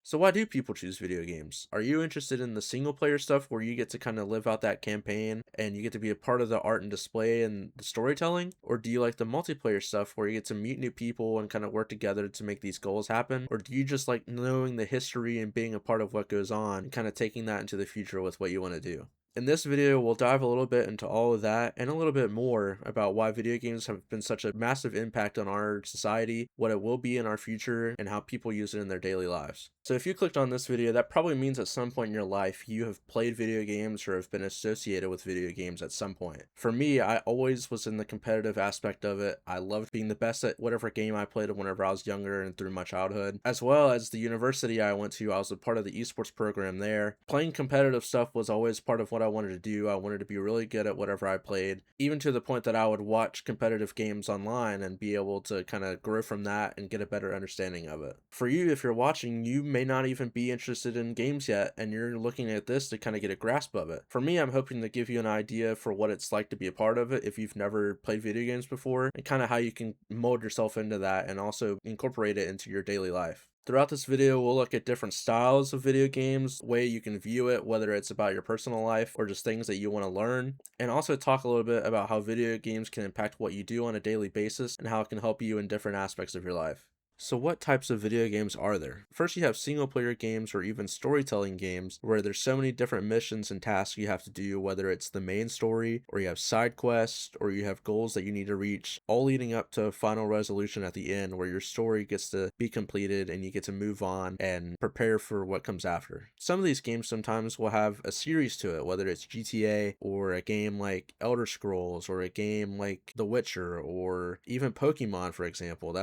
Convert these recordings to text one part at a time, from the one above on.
So why do people choose video games? Are you interested in the single player stuff where you get to kind of live out that campaign and you get to be a part of the art and display and the storytelling? Or do you like the multiplayer stuff where you get to meet new people and kind of work together to make these goals happen? Or do you just like knowing the history and being a part of what goes on and kind of taking that into the future with what you want to do? In this video, we'll dive a little bit into all of that and a little bit more about why video games have been such a massive impact on our society, what it will be in our future, and how people use it in their daily lives. So if you clicked on this video, that probably means at some point in your life you have played video games or have been associated with video games at some point. For me, I always was in the competitive aspect of it. I loved being the best at whatever game I played whenever I was younger and through my childhood. As well as the university I went to, I was a part of the esports program there. Playing competitive stuff was always part of what I wanted to do. I wanted to be really good at whatever I played, even to the point that I would watch competitive games online and be able to kind of grow from that and get a better understanding of it. For you, if you're watching, you may not even be interested in games yet, and you're looking at this to kind of get a grasp of it. For me, I'm hoping to give you an idea for what it's like to be a part of it if you've never played video games before, and kind of how you can mold yourself into that and also incorporate it into your daily life. Throughout this video, we'll look at different styles of video games, way you can view it, whether it's about your personal life or just things that you want to learn, and also talk a little bit about how video games can impact what you do on a daily basis and how it can help you in different aspects of your life. So what types of video games are there? First, you have single player games or even storytelling games where there's so many different missions and tasks you have to do, whether it's the main story or you have side quests or you have goals that you need to reach, all leading up to a final resolution at the end where your story gets to be completed and you get to move on and prepare for what comes after. Some of these games sometimes will have a series to it, whether it's GTA or a game like Elder Scrolls or a game like The Witcher or even Pokemon, for example,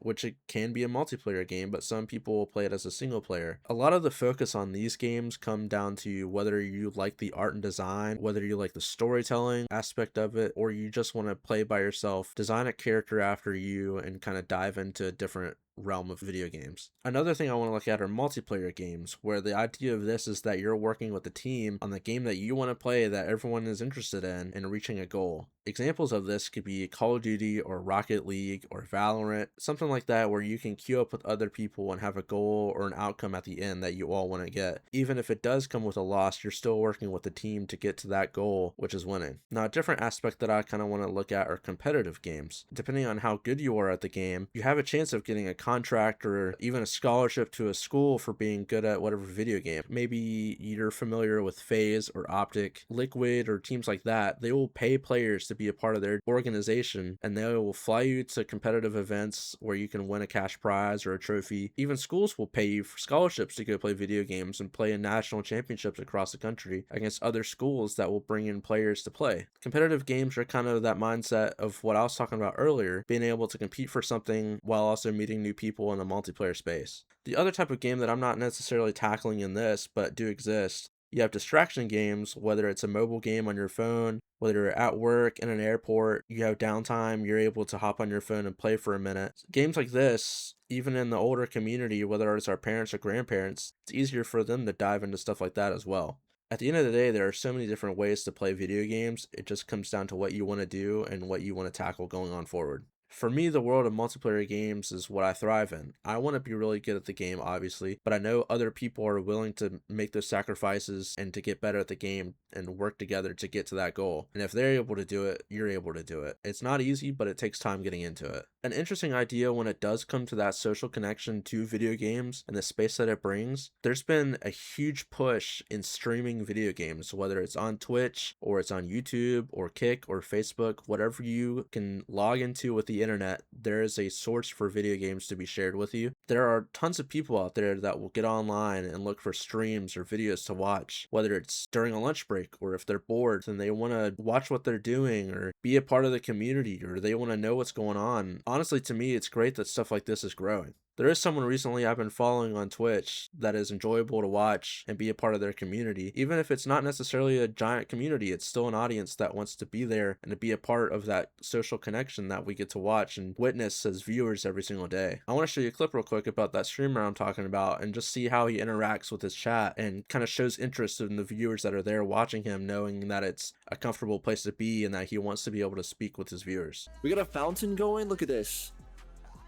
which it can be a multiplayer game, but some people will play it as a single player. A lot of the focus on these games come down to whether you like the art and design, whether you like the storytelling aspect of it, or you just want to play by yourself, design a character after you, and kind of dive into a different realm of video games. Another thing I want to look at are multiplayer games, where the idea of this is that you're working with a team on the game that you want to play that everyone is interested in and reaching a goal. Examples of this could be Call of Duty or Rocket League or Valorant, something like that where you can queue up with other people and have a goal or an outcome at the end that you all want to get. Even if it does come with a loss, you're still working with the team to get to that goal, which is winning. Now, a different aspect that I kind of want to look at are competitive games. Depending on how good you are at the game, you have a chance of getting a contract or even a scholarship to a school for being good at whatever video game. Maybe you're familiar with FaZe or Optic, Liquid, or teams like that. They will pay players to be a part of their organization, and they will fly you to competitive events where you can win a cash prize or a trophy. Even schools will pay you for scholarships to go play video games and play in national championships across the country against other schools that will bring in players to play. Competitive games are kind of that mindset of what I was talking about earlier, being able to compete for something while also meeting new people in a multiplayer space. The other type of game that I'm not necessarily tackling in this, but do exist, you have distraction games, whether it's a mobile game on your phone, whether you're at work, in an airport, you have downtime, you're able to hop on your phone and play for a minute. Games like this, even in the older community, whether it's our parents or grandparents, it's easier for them to dive into stuff like that as well. At the end of the day, there are so many different ways to play video games. It just comes down to what you want to do and what you want to tackle going on forward. For me, the world of multiplayer games is what I thrive in. I want to be really good at the game, obviously, but I know other people are willing to make those sacrifices and to get better at the game and work together to get to that goal. And if they're able to do it, you're able to do it. It's not easy, but it takes time getting into it. An interesting idea when it does come to that social connection to video games and the space that it brings, there's been a huge push in streaming video games, whether it's on Twitch or it's on YouTube or Kick or Facebook, whatever you can log into with the internet, there is a source for video games to be shared with you. There are tons of people out there that will get online and look for streams or videos to watch, whether it's during a lunch break or if they're bored and they want to watch what they're doing or be a part of the community or they want to know what's going on. Honestly, to me, it's great that stuff like this is growing. There is someone recently I've been following on Twitch that is enjoyable to watch and be a part of their community. Even if it's not necessarily a giant community, it's still an audience that wants to be there and to be a part of that social connection that we get to watch and witness as viewers every single day. I want to show you a clip real quick about that streamer I'm talking about and just see how he interacts with his chat and kind of shows interest in the viewers that are there watching him, knowing that it's a comfortable place to be and that he wants to be able to speak with his viewers. We got a fountain going. Look at this.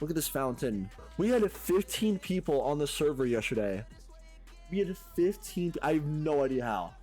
Look at this fountain. We had 15 people on the server yesterday. We had 15. I have no idea how.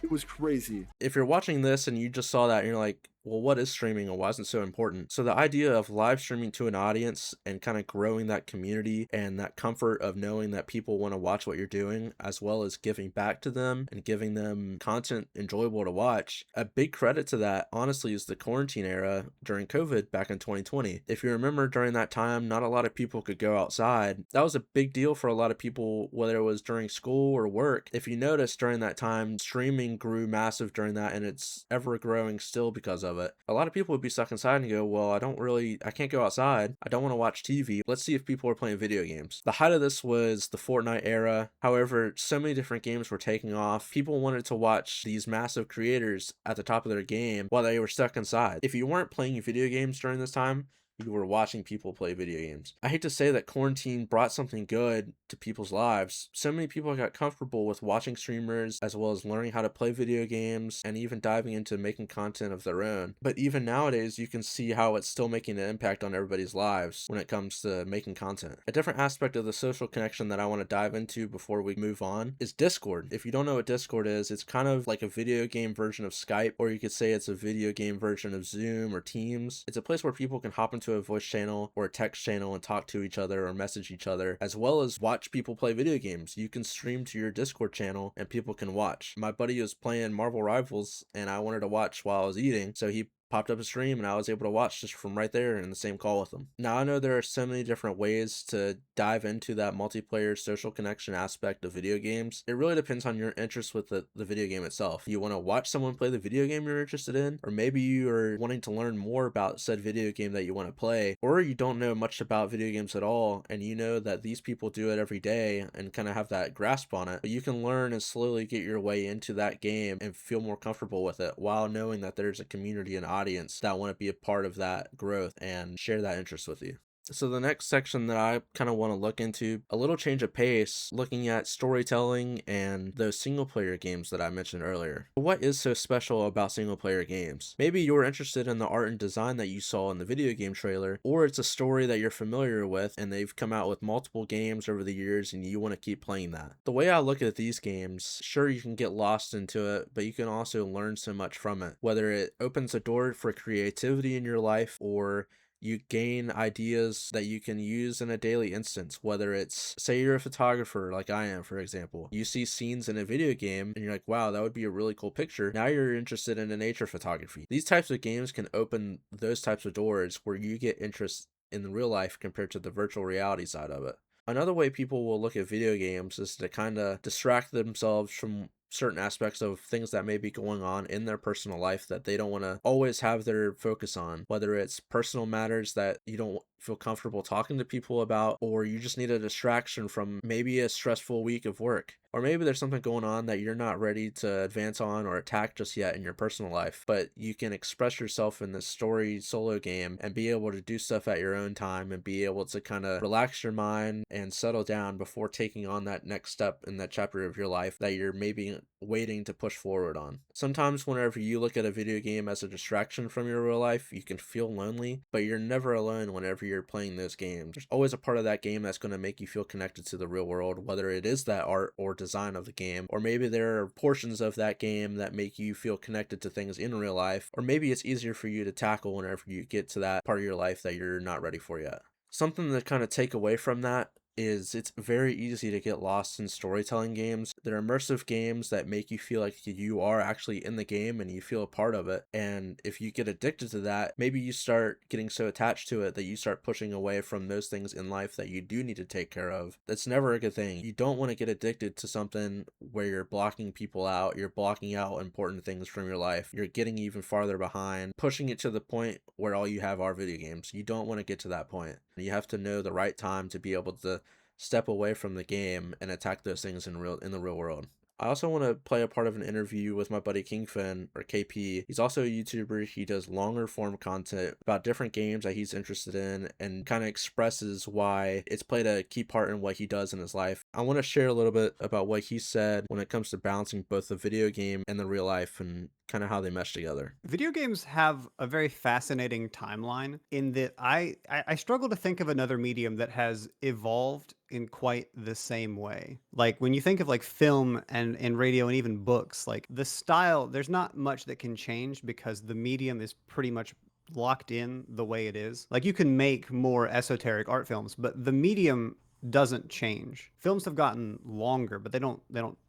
It was crazy. If you're watching this and you just saw that and you're like, well, what is streaming and why is it so important? So the idea of live streaming to an audience and kind of growing that community and that comfort of knowing that people want to watch what you're doing, as well as giving back to them and giving them content enjoyable to watch. A big credit to that, honestly, is the quarantine era during COVID back in 2020. If you remember, during that time, not a lot of people could go outside. That was a big deal for a lot of people, whether it was during school or work. If you notice, during that time, streaming grew massive during that, and it's ever growing still because of it. A lot of people would be stuck inside and go, well, I can't go outside. I don't want to watch TV. Let's see if people are playing video games. The height of this was the Fortnite era. However, so many different games were taking off. People wanted to watch these massive creators at the top of their game while they were stuck inside. If you weren't playing video games during this time, you were watching people play video games. I hate to say that quarantine brought something good to people's lives. So many people got comfortable with watching streamers as well as learning how to play video games and even diving into making content of their own. But even nowadays, you can see how it's still making an impact on everybody's lives when it comes to making content. A different aspect of the social connection that I want to dive into before we move on is Discord. If you don't know what Discord is, it's kind of like a video game version of Skype, or you could say it's a video game version of Zoom or Teams. It's a place where people can hop into a voice channel or a text channel and talk to each other or message each other, as well as watch people play video games. You can stream to your Discord channel and people can watch. My buddy was playing Marvel Rivals and I wanted to watch while I was eating, so he popped up a stream and I was able to watch just from right there in the same call with them. Now, I know there are so many different ways to dive into that multiplayer social connection aspect of video games. It really depends on your interest with the video game itself. You want to watch someone play the video game you're interested in, or maybe you are wanting to learn more about said video game that you want to play, or you don't know much about video games at all and you know that these people do it every day and kind of have that grasp on it, but you can learn and slowly get your way into that game and feel more comfortable with it while knowing that there's a community and audience that want to be a part of that growth and share that interest with you. So the next section that I kind of want to look into, a little change of pace, looking at storytelling and those single player games that I mentioned earlier. What is so special about single player games? Maybe you're interested in the art and design that you saw in the video game trailer, or it's a story that you're familiar with and they've come out with multiple games over the years and you want to keep playing that. The way I look at these games, sure, you can get lost into it, but you can also learn so much from it. Whether it opens a door for creativity in your life, or you gain ideas that you can use in a daily instance, whether it's, say you're a photographer like I am, for example. You see scenes in a video game and you're like, wow, that would be a really cool picture. Now you're interested in a nature photography. These types of games can open those types of doors where you get interest in the real life compared to the virtual reality side of it. Another way people will look at video games is to kind of distract themselves from certain aspects of things that may be going on in their personal life that they don't want to always have their focus on, whether it's personal matters that you don't feel comfortable talking to people about, or you just need a distraction from maybe a stressful week of work. Or maybe there's something going on that you're not ready to advance on or attack just yet in your personal life, but you can express yourself in this story solo game and be able to do stuff at your own time and be able to kind of relax your mind and settle down before taking on that next step in that chapter of your life that you're maybe waiting to push forward on. Sometimes whenever you look at a video game as a distraction from your real life, you can feel lonely, but you're never alone whenever you're playing those games. There's always a part of that game that's going to make you feel connected to the real world, whether it is that art or design of the game, or maybe there are portions of that game that make you feel connected to things in real life, or maybe it's easier for you to tackle whenever you get to that part of your life that you're not ready for yet. Something to kind of take away from that is it's very easy to get lost in storytelling games. They're immersive games that make you feel like you are actually in the game and you feel a part of it. And if you get addicted to that, maybe you start getting so attached to it that you start pushing away from those things in life that you do need to take care of. That's never a good thing. You don't want to get addicted to something where you're blocking people out, you're blocking out important things from your life, you're getting even farther behind, pushing it to the point where all you have are video games. You don't want to get to that point. You have to know the right time to be able to step away from the game and attack those things in the real world. I also want to play a part of an interview with my buddy Kingphen, or KP. He's also a YouTuber. He does longer form content about different games that he's interested in and kind of expresses why it's played a key part in what he does in his life. I want to share a little bit about what he said when it comes to balancing both the video game and the real life and kind of how they mesh together. Video games have a very fascinating timeline in that I struggle to think of another medium that has evolved in quite the same way. Like when you think of like film and radio and even books, like the style, there's not much that can change because the medium is pretty much locked in the way it is. Like you can make more esoteric art films, but the medium doesn't change. Films have gotten longer, but they don't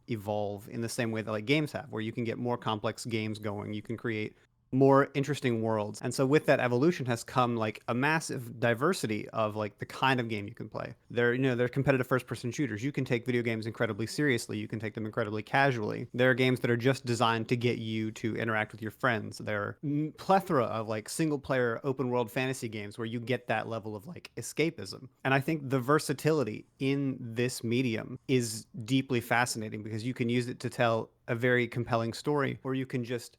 evolve in the same way that like games have, where you can get more complex games going, you can create more interesting worlds. And so with that evolution has come like a massive diversity of like the kind of game you can play. There are competitive first person shooters. You can take video games incredibly seriously. You can take them incredibly casually. There are games that are just designed to get you to interact with your friends. There are plethora of like single player open world fantasy games where you get that level of like escapism. And I think the versatility in this medium is deeply fascinating because you can use it to tell a very compelling story, or you can just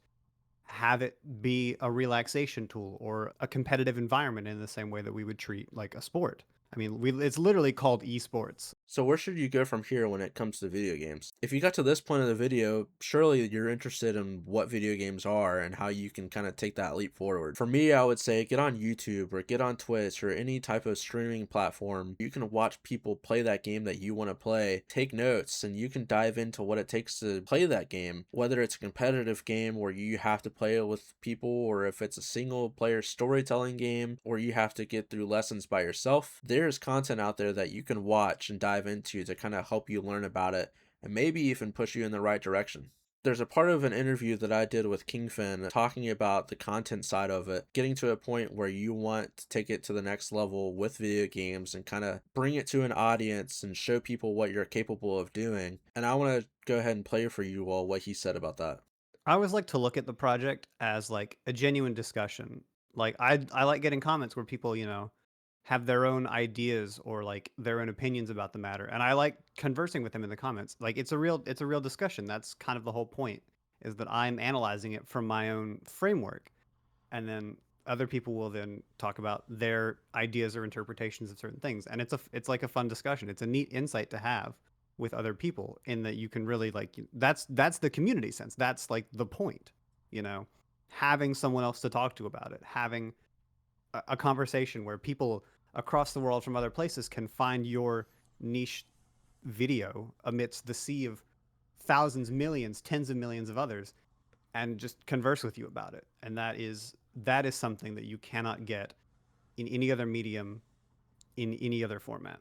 have it be a relaxation tool or a competitive environment in the same way that we would treat like a sport. I mean, it's literally called esports. So where should you go from here when it comes to video games? If you got to this point of the video, surely you're interested in what video games are and how you can kind of take that leap forward. For me, I would say get on YouTube or get on Twitch or any type of streaming platform. You can watch people play that game that you want to play, take notes, and you can dive into what it takes to play that game. Whether it's a competitive game where you have to play it with people, or if it's a single player storytelling game or you have to get through lessons by yourself, there's content out there that you can watch and dive into to kind of help you learn about it and maybe even push you in the right direction. There's a part of an interview that I did with Kingphen talking about the content side of it, getting to a point where you want to take it to the next level with video games and kind of bring it to an audience and show people what you're capable of doing. And I want to go ahead and play for you all what he said about that. I always like to look at the project as like a genuine discussion. Like I like getting comments where people, have their own ideas or like their own opinions about the matter. And I like conversing with them in the comments. Like it's a real discussion. That's kind of the whole point, is that I'm analyzing it from my own framework. And then other people will then talk about their ideas or interpretations of certain things. And it's like a fun discussion. It's a neat insight to have with other people in that you can really like that's the community sense. That's like the point, you know, having someone else to talk to about it, having a conversation where people across the world from other places can find your niche video amidst the sea of thousands, millions, tens of millions of others and just converse with you about it. And that is something that you cannot get in any other medium, in any other format.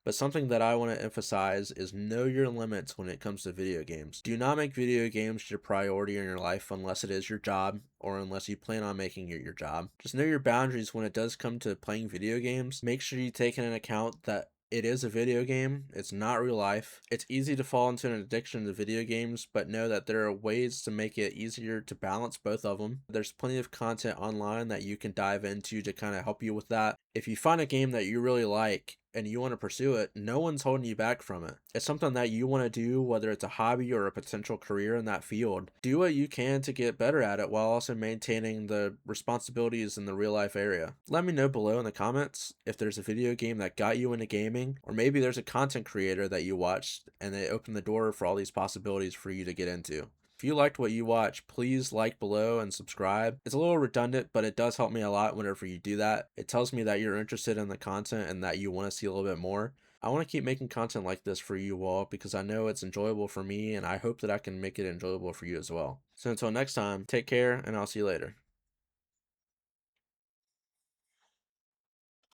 But something that I want to emphasize is know your limits when it comes to video games. Do not make video games your priority in your life unless it is your job or unless you plan on making it your job. Just know your boundaries when it does come to playing video games. Make sure you take into account that it is a video game. It's not real life. It's easy to fall into an addiction to video games, but know that there are ways to make it easier to balance both of them. There's plenty of content online that you can dive into to kind of help you with that. If you find a game that you really like and you want to pursue it, no one's holding you back from it. It's something that you want to do, whether it's a hobby or a potential career in that field. Do what you can to get better at it while also maintaining the responsibilities in the real life area. Let me know below in the comments if there's a video game that got you into gaming, or maybe there's a content creator that you watched and they opened the door for all these possibilities for you to get into. If you liked what you watch, please like below and subscribe. It's a little redundant, but it does help me a lot whenever you do that. It tells me that you're interested in the content and that you want to see a little bit more. I want to keep making content like this for you all because I know it's enjoyable for me and I hope that I can make it enjoyable for you as well. So until next time, take care and I'll see you later.